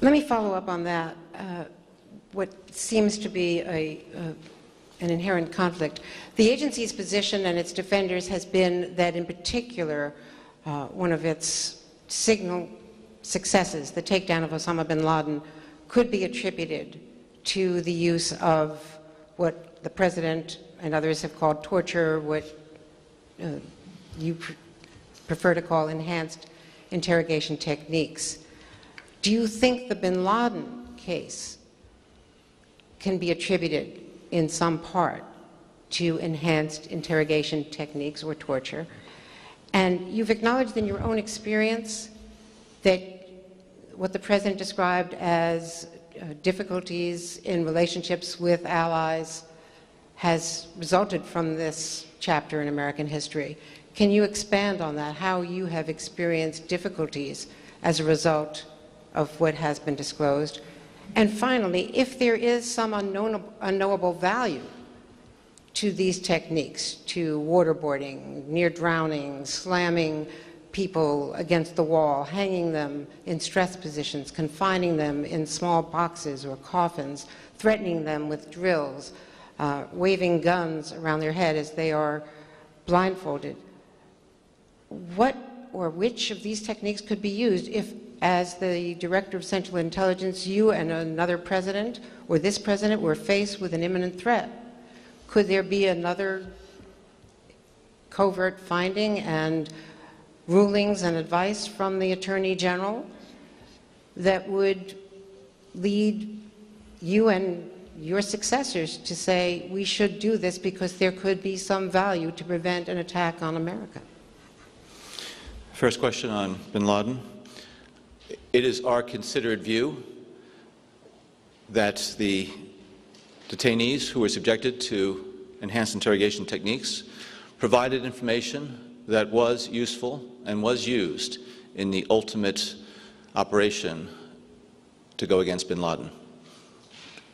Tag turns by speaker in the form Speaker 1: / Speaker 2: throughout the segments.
Speaker 1: Let me follow up on that. What seems to be an inherent conflict. The agency's position and its defenders has been that, in particular, one of its signal successes, the takedown of Osama bin Laden, could be attributed to the use of what the President and others have called torture, what you prefer to call enhanced interrogation techniques. Do you think the bin Laden case can be attributed in some part to enhanced interrogation techniques or torture? And you've acknowledged in your own experience that what the President described as difficulties in relationships with allies has resulted from this chapter in American history. Can you expand on that, how you have experienced difficulties as a result of what has been disclosed? And finally, if there is some unknowable value to these techniques, to waterboarding, near drowning, slamming people against the wall, hanging them in stress positions, confining them in small boxes or coffins, threatening them with drills, waving guns around their head as they are blindfolded, what or which of these techniques could be used if, as the Director of Central Intelligence, you and another president or this president were faced with an imminent threat? Could there be another covert finding and rulings and advice from the Attorney General that would lead you and your successors to say, we should do this because there could be some value to prevent an attack on America?
Speaker 2: First question on bin Laden. It is our considered view that the detainees who were subjected to enhanced interrogation techniques provided information that was useful and was used in the ultimate operation to go against bin Laden.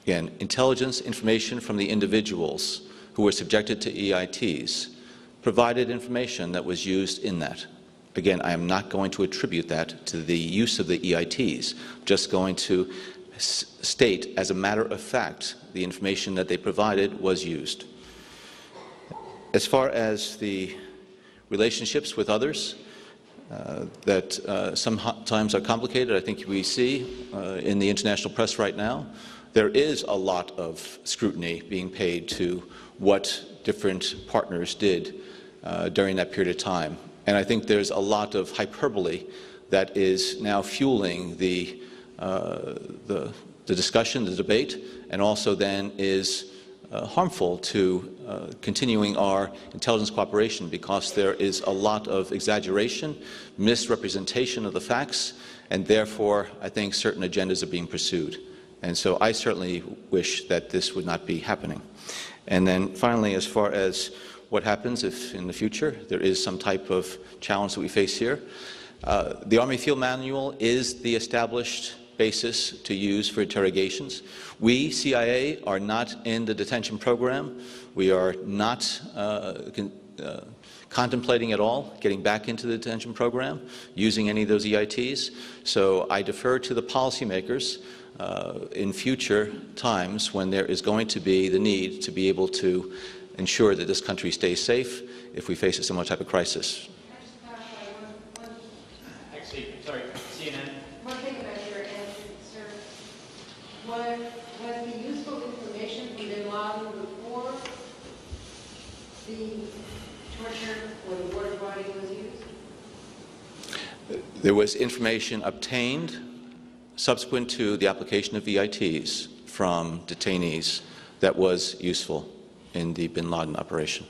Speaker 2: Again, intelligence information from the individuals who were subjected to EITs provided information that was used in that. Again, I am not going to attribute that to the use of the EITs, just going to state as a matter of fact the information that they provided was used. As far as the relationships with others that sometimes are complicated, I think we see in the international press right now, there is a lot of scrutiny being paid to what different partners did during that period of time. And I think there's a lot of hyperbole that is now fueling the discussion, the debate, and also then is harmful to continuing our intelligence cooperation, because there is a lot of exaggeration, misrepresentation of the facts, and therefore I think certain agendas are being pursued. And so I certainly wish that this would not be happening. And then finally, as far as what happens if in the future there is some type of challenge that we face here, the Army Field Manual is the established basis to use for interrogations. We, CIA, are not in the detention program. We are not contemplating at all getting back into the detention program, using any of those EITs. So I defer to the policymakers in future times when there is going to be the need to be able to ensure that this country stays safe if we face a similar type of crisis.
Speaker 3: Actually, sorry, CNN.
Speaker 1: One thing about your answer, sir. Was the useful information from bin Laden before the torture or the waterboarding was used?
Speaker 2: There was information obtained subsequent to the application of EITs from detainees that was useful in the bin Laden operation.